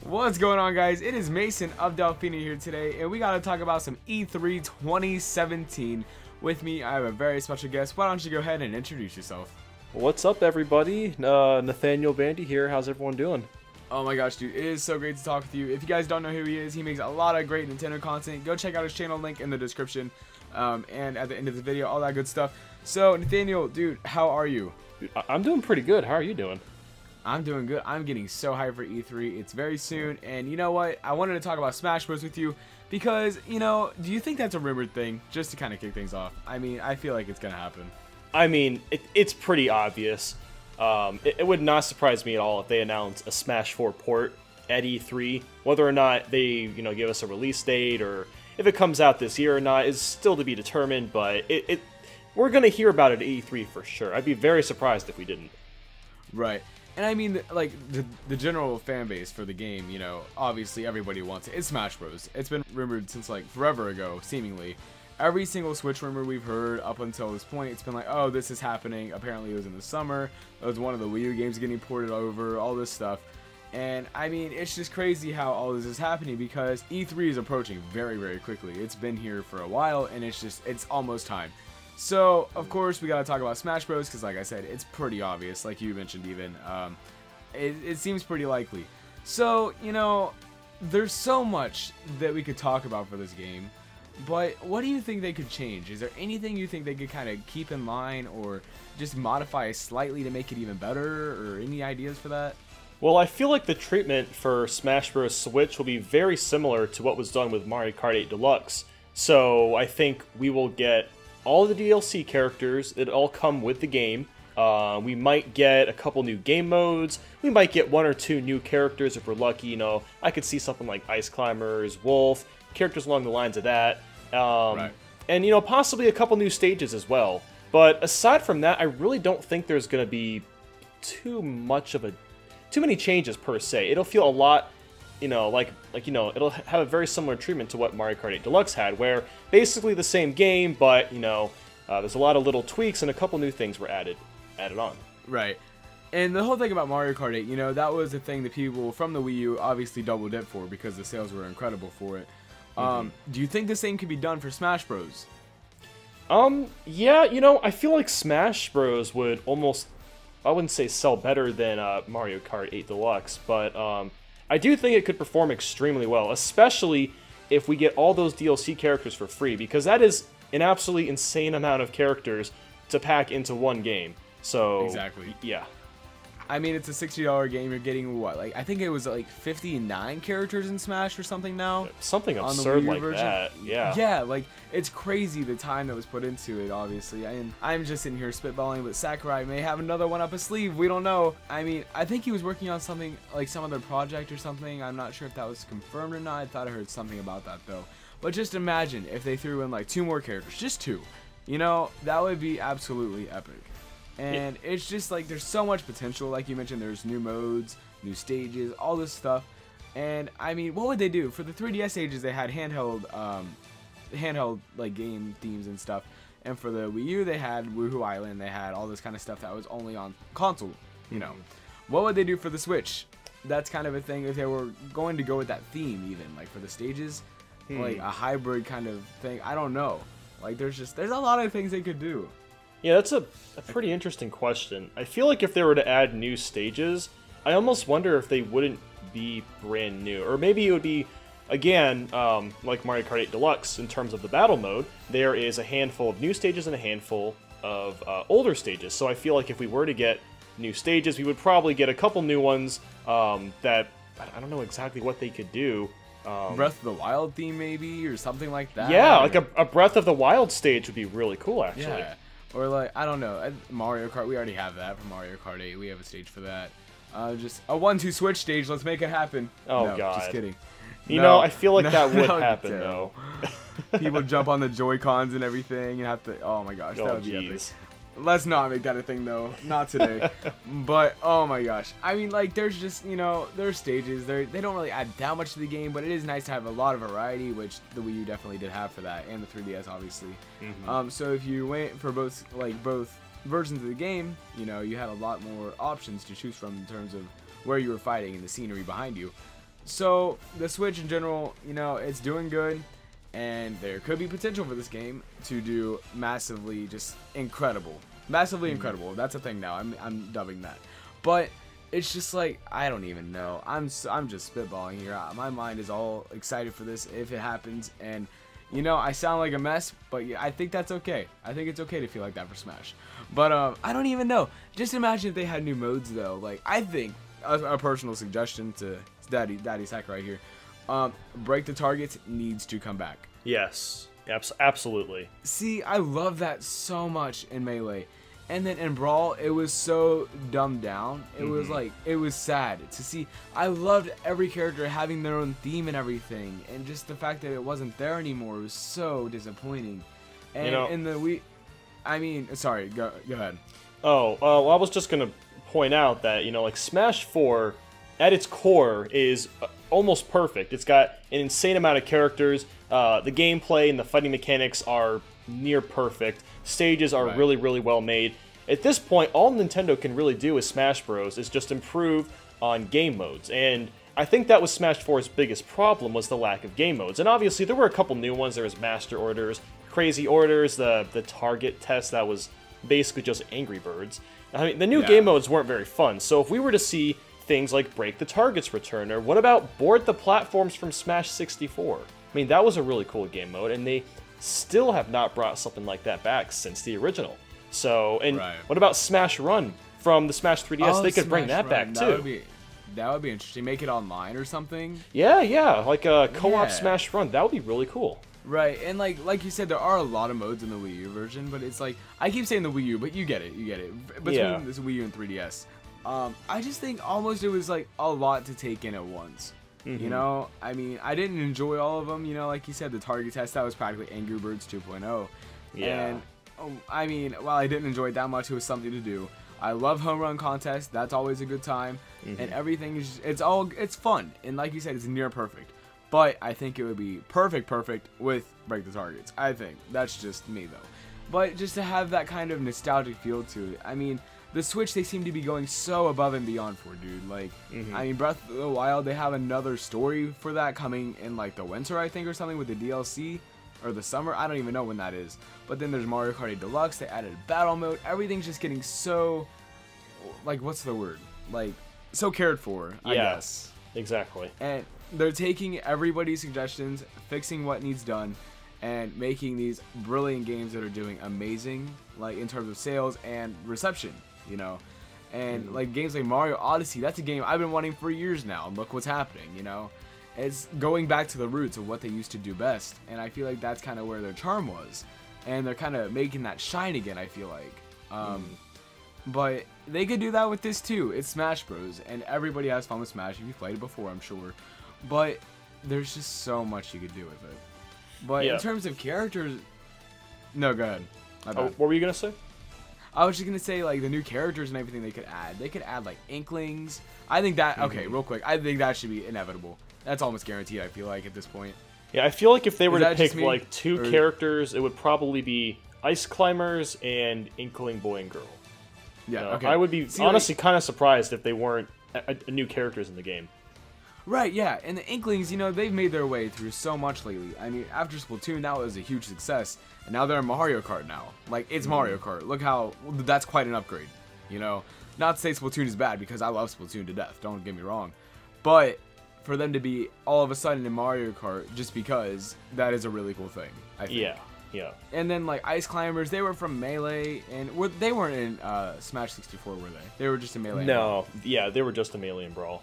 What's going on, guys? It is Mason of Delphina here today, and we got to talk about some E3 2017. With me, I have a very special guest. Why don't you go ahead and introduce yourself? What's up, everybody? Nathaniel Bandy here. How's everyone doing? Oh my gosh, dude, it is so great to talk with you. If you guys don't know who he is, he makes a lot of great Nintendo content. Go check out his channel, link in the description, and at the end of the video, all that good stuff. So, Nathaniel, dude, how are you? Dude, I'm doing pretty good. How are you doing? I'm doing good. I'm getting so hyped for E3. It's very soon, and you know what? I wanted to talk about Smash Bros. With you because, you know, do you think that's a rumored thing? Just to kind of kick things off. I mean, I feel like it's going to happen. I mean, it's pretty obvious. It would not surprise me at all if they announced a Smash 4 port at E3. Whether or not they, give us a release date or if it comes out this year or not is still to be determined, but we're going to hear about it at E3 for sure. I'd be very surprised if we didn't. Right. And I mean, like, the general fan base for the game, obviously everybody wants it. It's Smash Bros. It's been rumored since, like, forever ago, seemingly. Every single Switch rumor we've heard up until this point, it's been like, oh, this is happening. Apparently it was in the summer. It was one of the Wii U games getting ported over, all this stuff. And, I mean, it's just crazy how all this is happening because E3 is approaching very, very quickly. It's been here for a while, and it's almost time. So, of course, we gotta talk about Smash Bros. Because, like I said, it's pretty obvious, like you mentioned even. It seems pretty likely. So, there's so much that we could talk about for this game. But what do you think they could change? Is there anything you think they could kind of keep in line or just modify slightly to make it even better? Or any ideas for that? Well, I feel like the treatment for Smash Bros. Switch will be very similar to what was done with Mario Kart 8 Deluxe. So, I think we will get all the DLC characters that all come with the game. We might get a couple new game modes. We might get one or two new characters if we're lucky. I could see something like Ice Climbers, Wolf, characters along the lines of that. Right. And, possibly a couple new stages as well. But aside from that, I really don't think there's going to be too many changes per se. It'll feel a lot, it'll have a very similar treatment to what Mario Kart 8 Deluxe had, where basically the same game, but, there's a lot of little tweaks and a couple new things were added on. Right. And the whole thing about Mario Kart 8, that was the thing that people from the Wii U obviously double dipped for because the sales were incredible for it. Do you think the same could be done for Smash Bros? Yeah, I feel like Smash Bros would almost, I wouldn't say sell better than Mario Kart 8 Deluxe, but I do think it could perform extremely well, especially if we get all those DLC characters for free, because that is an absolutely insane amount of characters to pack into one game. So, exactly. Yeah. I mean, it's a $60 game. You're getting what? Like, I think it was like 59 characters in Smash or something now. Something absurd like that. Yeah. Yeah, like it's crazy the time that was put into it. Obviously, and I'm just sitting here spitballing, but Sakurai may have another one up his sleeve. We don't know. I mean, I think he was working on something like some other project or something. I'm not sure if that was confirmed or not. I thought I heard something about that though. But just imagine if they threw in like 2 more characters, just 2. That would be absolutely epic. And it's just like there's so much potential. Like you mentioned, there's new modes, new stages, all this stuff. And I mean, what would they do for the 3DS stages? They had handheld like game themes and stuff. And for the Wii U, they had Woohoo Island. They had all this kind of stuff that was only on console. What would they do for the Switch? That's kind of a thing if they were going to go with that theme, even like for the stages, like a hybrid kind of thing. I don't know. Like there's a lot of things they could do. Yeah, that's a pretty interesting question. I feel like if they were to add new stages, I almost wonder if they wouldn't be brand new. Or maybe it would be, again, like Mario Kart 8 Deluxe in terms of the battle mode. There is a handful of new stages and a handful of older stages. So I feel like if we were to get new stages, we would probably get a couple new ones that, I don't know exactly what they could do. Breath of the Wild theme maybe, or something like that. Yeah, like a Breath of the Wild stage would be really cool, actually. Yeah. Or like, I don't know, Mario Kart, we already have that for Mario Kart 8. We have a stage for that. Just a 1-2 switch stage, let's make it happen. Oh, no, God. Just kidding. I feel like that would happen, terrible. though. People jump on the Joy-Cons and everything and have to, oh my gosh, that would be epic. Let's not make that a thing, though. Not today. But, oh my gosh. I mean, like, there's just, there's stages. They don't really add that much to the game, but it is nice to have a lot of variety, which the Wii U definitely did have for that, and the 3DS, obviously. So if you went for both versions of the game, you had a lot more options to choose from in terms of where you were fighting and the scenery behind you. So the Switch in general, you know, it's doing good, and there could be potential for this game to do massively just incredible. Massively incredible. That's a thing now. I'm dubbing that. But it's just like, I don't even know. I'm just spitballing here. My mind is all excited for this if it happens, and you know, I sound like a mess, but yeah, I think that's okay. I think it's okay to feel like that for Smash. But I don't even know. Just imagine if they had new modes though. Like, I think a personal suggestion to Daddy Sakurai here, break the targets needs to come back. Yes, absolutely. See, I love that so much in Melee. And then in Brawl, it was so dumbed down. It was like, it was sad to see. I loved every character having their own theme and everything. And just the fact that it wasn't there anymore was so disappointing. And you know, in the Wii, I mean, sorry, go ahead. Oh, well, I was just going to point out that, you know, like Smash 4, at its core, is almost perfect. It's got an insane amount of characters. The gameplay and the fighting mechanics are near perfect. Stages are really, really well made. At this point, all Nintendo can really do with Smash Bros. Is just improve on game modes. And I think that was Smash 4's biggest problem, was the lack of game modes. And obviously, there were a couple new ones. There was Master Orders, Crazy Orders, the target test that was basically just Angry Birds. I mean, the new game modes weren't very fun. So if we were to see things like Break the Targets return, or what about Board the Platforms from Smash 64? I mean, that was a really cool game mode, and they still have not brought something like that back since the original. So, and what about Smash Run from the Smash 3DS? They could bring that back too. That would be interesting. Make it online or something. Yeah, like a co-op Smash Run. That would be really cool. Right, and like you said, there are a lot of modes in the Wii U version, but it's like, I keep saying the Wii U, but you get it. Between this Wii U and 3DS. I just think almost it was like a lot to take in at once. You know, I mean, I didn't enjoy all of them. You know, like you said, the target test, that was practically Angry Birds 2.0. Yeah. And, I mean, while I didn't enjoy it that much, it was something to do. I love home run contests. That's always a good time. And everything is, it's fun. And like you said, it's near perfect. But I think it would be perfect with Break the Targets. I think. That's just me, though. But just to have that kind of nostalgic feel to it. I mean, the Switch, they seem to be going so above and beyond for, dude. Like, I mean, Breath of the Wild, they have another story for that coming in, like, the winter, I think, or something, with the DLC. Or the summer. I don't even know when that is. But then there's Mario Kart 8 Deluxe. They added battle mode. Everything's just getting so, like, what's the word? Like, so cared for, I guess. Exactly. And they're taking everybody's suggestions, fixing what needs done, and making these brilliant games that are doing amazing, like, in terms of sales and reception. You know, and like games like Mario Odyssey, that's a game I've been wanting for years now. Look what's happening, you know. It's going back to the roots of what they used to do best, and I feel like that's kind of where their charm was, and they're kind of making that shine again, I feel like. But they could do that with this too. It's Smash Bros, and everybody has fun with Smash if you've played it before, I'm sure. But there's just so much you could do with it. But in terms of characters, no, go ahead. What were you gonna say? I was just gonna say, like, the new characters and everything they could add. They could add, like, Inklings. I think that, okay, real quick, I think that should be inevitable. That's almost guaranteed, I feel like, at this point. Yeah, I feel like if they were to pick, like, two characters, it would probably be Ice Climbers and Inkling Boy and Girl. Yeah, okay. I would be honestly kind of surprised if they weren't new characters in the game. Right, yeah, and the Inklings, you know, they've made their way through so much lately. I mean, after Splatoon, that was a huge success, and now they're in Mario Kart now. Like, it's Mario Kart. Look how, that's quite an upgrade, you know? Not to say Splatoon is bad, because I love Splatoon to death, don't get me wrong. But for them to be all of a sudden in Mario Kart just because, that is a really cool thing, I think. Yeah. And then, like, Ice Climbers, they were from Melee, and they weren't in Smash 64, were they? They were just in Melee. No, yeah, they were just a Melee and Brawl.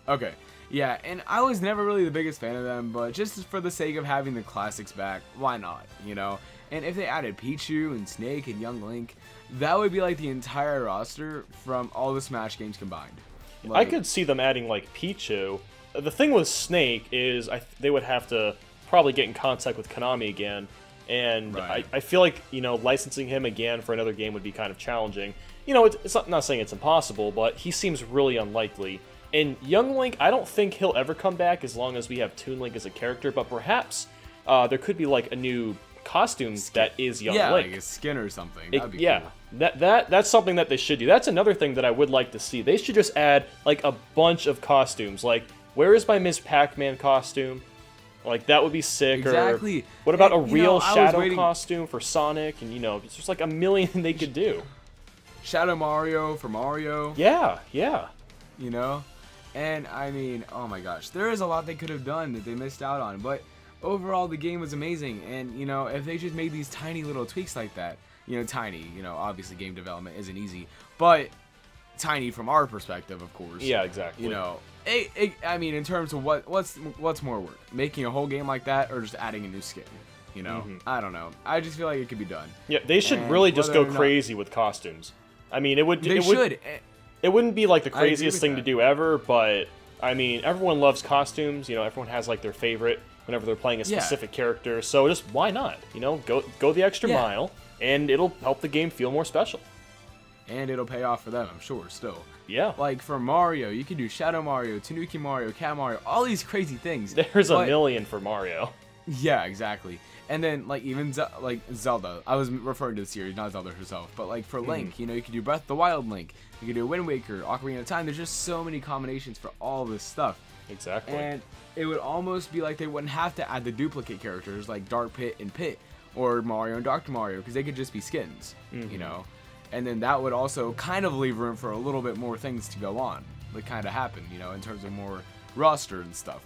Okay. Yeah, and I was never really the biggest fan of them, but just for the sake of having the classics back, why not, you know? And if they added Pichu and Snake and Young Link, that would be like the entire roster from all the Smash games combined. Like, I could see them adding, like, Pichu. The thing with Snake is they would have to probably get in contact with Konami again, and I feel like, you know, licensing him again for another game would be kind of challenging. You know, it's not saying it's impossible, but he seems really unlikely. And Young Link, I don't think he'll ever come back as long as we have Toon Link as a character, but perhaps there could be, like, a new costume that is Young Link. Yeah, like a skin or something. That'd be cool. That's something that they should do. That's another thing that I would like to see. They should just add, like, a bunch of costumes. Like, where is my Ms. Pac-Man costume? Like, that would be sick. Exactly. Or what about And, a real Shadow waiting... costume for Sonic? And, it's just like a million they could do. Shadow Mario for Mario. Yeah. And I mean, oh my gosh, there is a lot they could have done that they missed out on. But overall, the game was amazing. And, if they just made these tiny little tweaks like that, tiny, obviously game development isn't easy, but tiny from our perspective, of course. Yeah, exactly. I mean, in terms of what's more work, making a whole game like that, or just adding a new skin. I don't know. I just feel like it could be done. Yeah, they should really just go crazy with costumes. I mean, it would. It wouldn't be like the craziest thing to do ever, but I mean, everyone loves costumes. Everyone has like their favorite whenever they're playing a specific character. So just why not? Go the extra mile, and it'll help the game feel more special. And it'll pay off for them, I'm sure. Still. Yeah. Like for Mario, you can do Shadow Mario, Tanuki Mario, Cat Mario, all these crazy things. There's a million for Mario. Yeah, exactly. And then like even Zelda, I was referring to the series, not Zelda herself, but like for Link, you could do Breath of the Wild Link, you could do Wind Waker, Ocarina of Time. There's just so many combinations for all this stuff. Exactly. And it would almost be like they wouldn't have to add the duplicate characters like Dark Pit and Pit, or Mario and Dr. Mario, because they could just be skins, And then that would also kind of leave room for a little bit more things to go on, that kind of happen, in terms of more roster and stuff.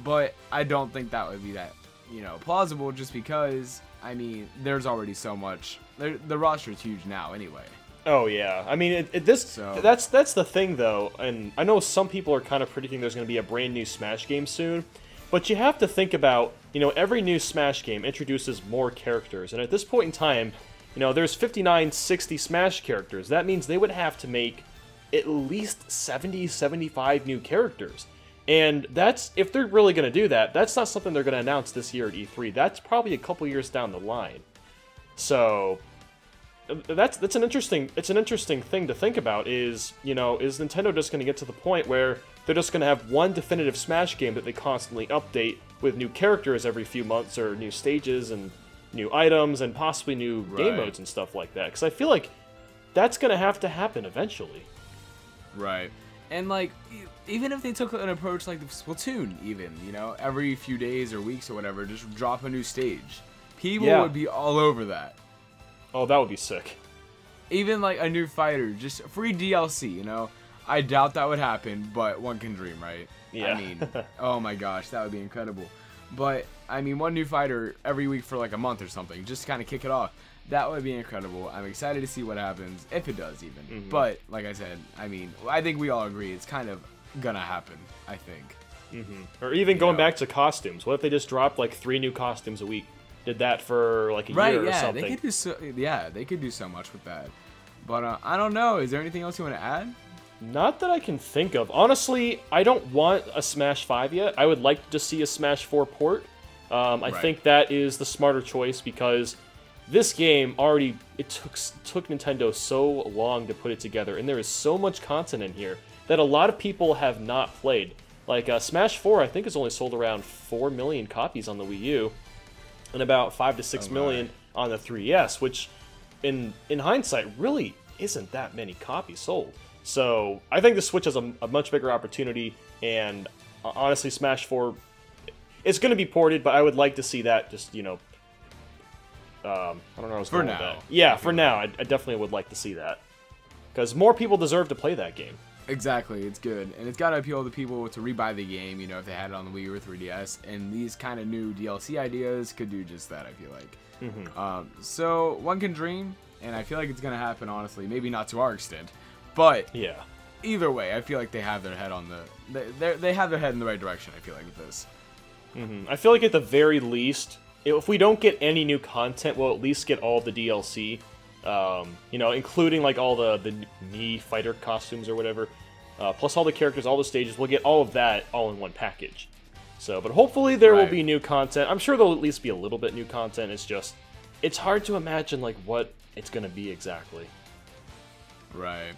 But I don't think that would be that, plausible, just because, I mean, there's already so much. The roster is huge now anyway. Oh yeah, I mean, that's the thing though, and I know some people are kind of predicting there's going to be a brand new Smash game soon, but you have to think about, every new Smash game introduces more characters, and at this point in time, there's 59, 60 Smash characters. That means they would have to make at least 70, 75 new characters. And that's, if they're really going to do that, that's not something they're going to announce this year at E3. That's probably a couple years down the line. So that's an interesting thing to think about is, is Nintendo just going to get to the point where they're just going to have one definitive Smash game that they constantly update with new characters every few months, or new stages and new items and possibly new game modes and stuff like that? Because I feel like that's going to have to happen eventually. Right. And like, even if they took an approach like the Splatoon, even, every few days or weeks or whatever, just drop a new stage, people would be all over that. Oh, that would be sick. Even like a new fighter, just free DLC, I doubt that would happen, but one can dream, right? Yeah. I mean, oh my gosh, that would be incredible. But, I mean, one new fighter every week for like a month or something, just to kind of kick it off. That would be incredible. I'm excited to see what happens, if it does even. But, like I said, I mean, I think we all agree it's kind of gonna happen, I think. Or even going back to costumes. What if they just dropped like 3 new costumes a week? Did that for like a year or something? They could do so much with that. But I don't know. Is there anything else you want to add? Not that I can think of. Honestly, I don't want a Smash 5 yet. I would like to see a Smash 4 port. I think that is the smarter choice, because this game already, it took Nintendo so long to put it together, and there is so much content in here that a lot of people have not played. Like Smash 4, I think, has only sold around 4 million copies on the Wii U, and about 5 to 6 million on the 3DS, which in hindsight really isn't that many copies sold. So I think the Switch has a much bigger opportunity, and honestly, Smash 4, it's going to be ported, but I would like to see that just, I don't know what I was going with that. Yeah, for now, I definitely would like to see that. Because more people deserve to play that game. Exactly, it's good. And it's got to appeal to people to rebuy the game, if they had it on the Wii U or 3DS. And these kind of new DLC ideas could do just that, I feel like. So, one can dream, and I feel like it's going to happen, honestly. Maybe not to our extent. But yeah, either way, I feel like they have their head on they have their head in the right direction, I feel like, with this. I feel like at the very least, if we don't get any new content, we'll at least get all the DLC. Including like all the Mii fighter costumes or whatever, plus all the characters, all the stages. We'll get all of that all in one package. So, but hopefully there will be new content. I'm sure there'll at least be a little bit new content. It's hard to imagine like what it's gonna be exactly. Right.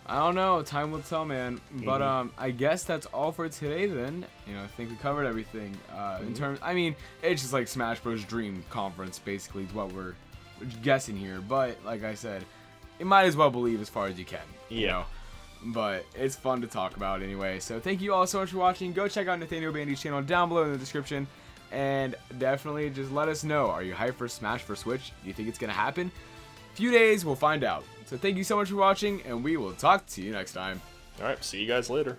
I don't know. Time will tell, man. But I guess that's all for today then. I think we covered everything. In terms, I mean, it's just like Smash Bros. Dream Conference, basically, is what we're guessing here. But like I said, you might as well believe as far as you can. Yeah. but it's fun to talk about anyway. So thank you all so much for watching. Go check out Nathaniel Bandy's channel down below in the description. And definitely just let us know. Are you hyped for Smash for Switch? Do you think it's going to happen? Few days, we'll find out. So thank you so much for watching, and we will talk to you next time. Alright, see you guys later.